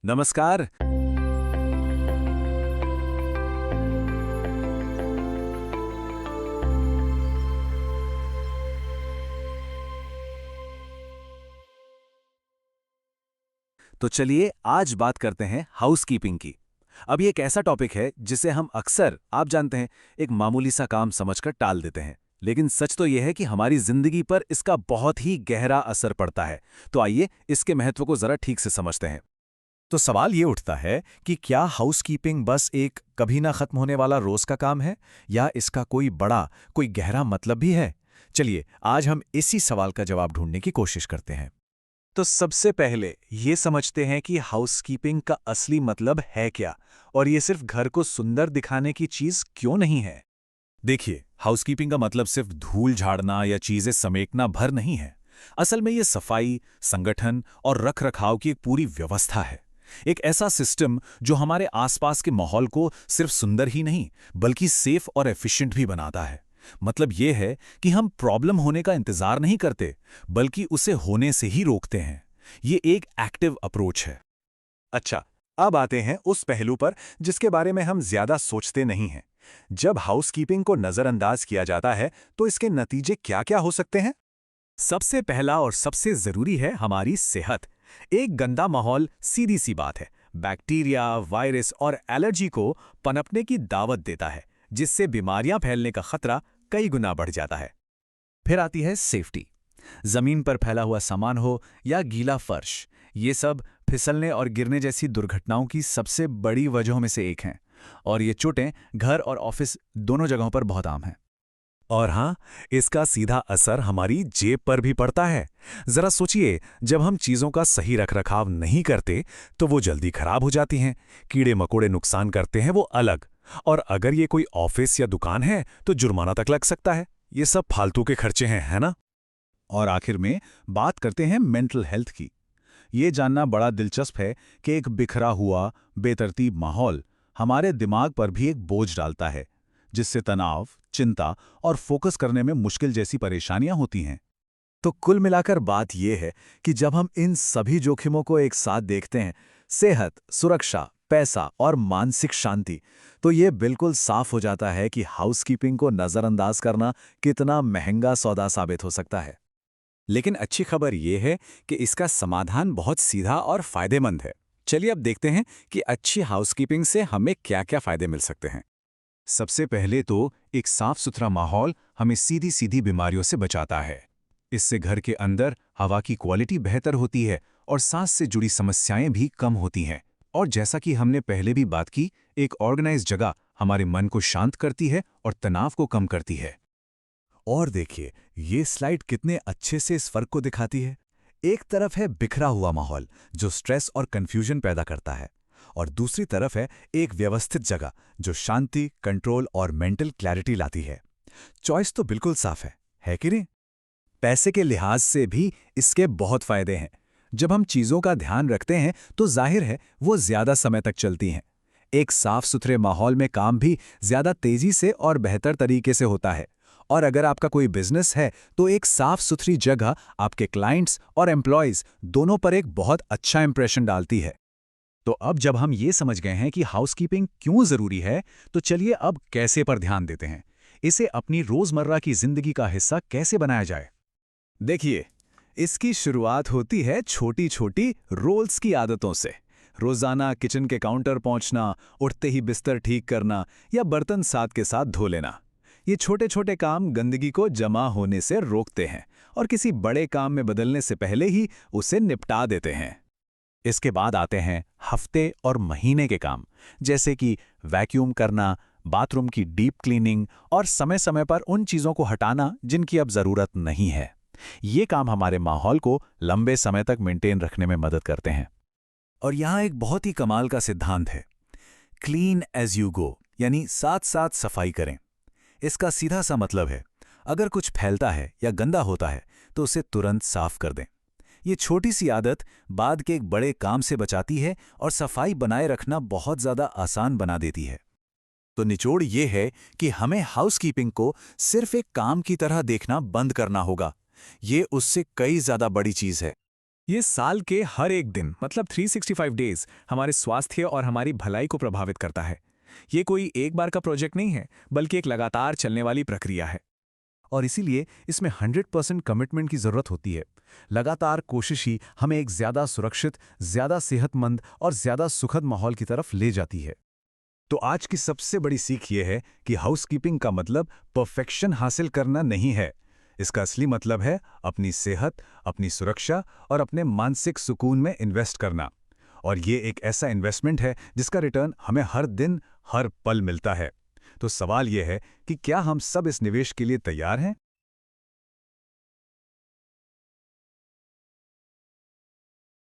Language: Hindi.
नमस्कार। तो चलिए आज बात करते हैं हाउसकीपिंग की। अब ये एक ऐसा टॉपिक है जिसे हम अक्सर, आप जानते हैं, एक मामूली सा काम समझकर टाल देते हैं। लेकिन सच तो यह है कि हमारी जिंदगी पर इसका बहुत ही गहरा असर पड़ता है। तो आइए इसके महत्व को जरा ठीक से समझते हैं। तो सवाल ये उठता है कि क्या हाउसकीपिंग बस एक कभी ना खत्म होने वाला रोज का काम है, या इसका कोई गहरा मतलब भी है? चलिए आज हम इसी सवाल का जवाब ढूंढने की कोशिश करते हैं। तो सबसे पहले ये समझते हैं कि हाउसकीपिंग का असली मतलब है क्या, और ये सिर्फ घर को सुंदर दिखाने की चीज क्यों नहीं है। देखिए, हाउसकीपिंग का मतलब सिर्फ धूल झाड़ना या चीजें समेटना भर नहीं है। असल में ये सफाई, संगठन और रखरखाव की एक पूरी व्यवस्था है। एक ऐसा सिस्टम जो हमारे आसपास के माहौल को सिर्फ सुंदर ही नहीं बल्कि सेफ और एफिशिएंट भी बनाता है। मतलब ये है कि हम प्रॉब्लम होने का इंतजार नहीं करते बल्कि उसे होने से ही रोकते हैं। ये एक एक्टिव अप्रोच है। अच्छा, अब आते हैं उस पहलू पर जिसके बारे में हम ज्यादा सोचते नहीं हैं। जब हाउसकीपिंग को नजरअंदाज किया जाता है तो इसके नतीजे क्या-क्या हो सकते हैं? सबसे पहला और सबसे जरूरी है हमारी सेहत। एक गंदा माहौल, सीधी सी बात है, बैक्टीरिया, वायरस और एलर्जी को पनपने की दावत देता है, जिससे बीमारियां फैलने का खतरा कई गुना बढ़ जाता है। फिर आती है सेफ्टी। जमीन पर फैला हुआ सामान हो या गीला फर्श, ये सब फिसलने और गिरने जैसी दुर्घटनाओं की सबसे बड़ी वजहों में से एक हैं। और ये चोटें घर और ऑफिस दोनों जगहों पर बहुत आम हैं। और हाँ, इसका सीधा असर हमारी जेब पर भी पड़ता है। जरा सोचिए, जब हम चीजों का सही रखरखाव नहीं करते तो वो जल्दी खराब हो जाती हैं। कीड़े मकोड़े नुकसान करते हैं, वो अलग। और अगर ये कोई ऑफिस या दुकान है तो जुर्माना तक लग सकता है। ये सब फालतू के खर्चे हैं, है ना? और आखिर में बात करते हैं मेंटल हेल्थ की। ये जानना बड़ा दिलचस्प है कि एक बिखरा हुआ, बेतरतीब माहौल हमारे दिमाग पर भी एक बोझ डालता है, जिससे तनाव, चिंता और फोकस करने में मुश्किल जैसी परेशानियां होती हैं। तो कुल मिलाकर बात यह है कि जब हम इन सभी जोखिमों को एक साथ देखते हैं, सेहत, सुरक्षा, पैसा और मानसिक शांति, तो ये बिल्कुल साफ हो जाता है कि हाउसकीपिंग को नजरअंदाज करना कितना महंगा सौदा साबित हो सकता है। लेकिन अच्छी खबर यह है कि इसका समाधान बहुत सीधा और फायदेमंद है। चलिए अब देखते हैं कि अच्छी हाउसकीपिंग से हमें क्या-क्या फायदे मिल सकते हैं। सबसे पहले तो एक साफ सुथरा माहौल हमें सीधी सीधी बीमारियों से बचाता है। इससे घर के अंदर हवा की क्वालिटी बेहतर होती है और सांस से जुड़ी समस्याएं भी कम होती हैं। और जैसा कि हमने पहले भी बात की, एक ऑर्गेनाइज्ड जगह हमारे मन को शांत करती है और तनाव को कम करती है। और देखिए, ये स्लाइड कितने अच्छे से इस फर्क को दिखाती है। एक तरफ है बिखरा हुआ माहौल जो स्ट्रेस और कंफ्यूजन पैदा करता है, और दूसरी तरफ है एक व्यवस्थित जगह जो शांति, कंट्रोल और मेंटल क्लैरिटी लाती है। चॉइस तो बिल्कुल साफ है कि नहीं? पैसे के लिहाज से भी इसके बहुत फायदे हैं। जब हम चीजों का ध्यान रखते हैं तो जाहिर है वो ज्यादा समय तक चलती हैं। एक साफ सुथरे माहौल में काम भी ज्यादा तेजी से और बेहतर तरीके से होता है। और अगर आपका कोई बिजनेस है तो एक साफ सुथरी जगह आपके क्लाइंट्स और एम्प्लॉयज दोनों पर एक बहुत अच्छा इंप्रेशन डालती है। तो अब जब हम ये समझ गए हैं कि हाउसकीपिंग क्यों जरूरी है, तो चलिए अब कैसे पर ध्यान देते हैं। इसे अपनी रोजमर्रा की जिंदगी का हिस्सा कैसे बनाया जाए। देखिए, इसकी शुरुआत होती है छोटी छोटी रोल्स की आदतों से। रोजाना किचन के काउंटर पहुंचना, उठते ही बिस्तर ठीक करना या बर्तन साथ के साथ धो लेना। ये छोटे छोटे काम गंदगी को जमा होने से रोकते हैं और किसी बड़े काम में बदलने से पहले ही उसे निपटा देते हैं। इसके बाद आते हैं हफ्ते और महीने के काम, जैसे कि वैक्यूम करना, बाथरूम की डीप क्लीनिंग और समय समय पर उन चीज़ों को हटाना जिनकी अब ज़रूरत नहीं है। ये काम हमारे माहौल को लंबे समय तक मेंटेन रखने में मदद करते हैं। और यहाँ एक बहुत ही कमाल का सिद्धांत है, क्लीन एज यू गो, यानी साथ साथ सफाई करें। इसका सीधा सा मतलब है, अगर कुछ फैलता है या गंदा होता है तो उसे तुरंत साफ कर दें। ये छोटी सी आदत बाद के एक बड़े काम से बचाती है और सफाई बनाए रखना बहुत ज़्यादा आसान बना देती है। तो निचोड़ ये है कि हमें हाउसकीपिंग को सिर्फ एक काम की तरह देखना बंद करना होगा। ये उससे कई ज़्यादा बड़ी चीज़ है। ये साल के हर एक दिन मतलब 365 डेज हमारे स्वास्थ्य और हमारी भलाई को प्रभावित करता है। ये कोई एक बार का प्रोजेक्ट नहीं है, बल्कि एक लगातार चलने वाली प्रक्रिया है। और इसीलिए इसमें 100% कमिटमेंट की जरूरत होती है। लगातार कोशिश ही हमें एक ज्यादा सुरक्षित, ज्यादा सेहतमंद और ज्यादा सुखद माहौल की तरफ ले जाती है। तो आज की सबसे बड़ी सीख ये है कि हाउसकीपिंग का मतलब परफेक्शन हासिल करना नहीं है। इसका असली मतलब है अपनी सेहत, अपनी सुरक्षा और अपने मानसिक सुकून में इन्वेस्ट करना। और ये एक ऐसा इन्वेस्टमेंट है जिसका रिटर्न हमें हर दिन, हर पल मिलता है। तो सवाल यह है कि क्या हम सब इस निवेश के लिए तैयार हैं?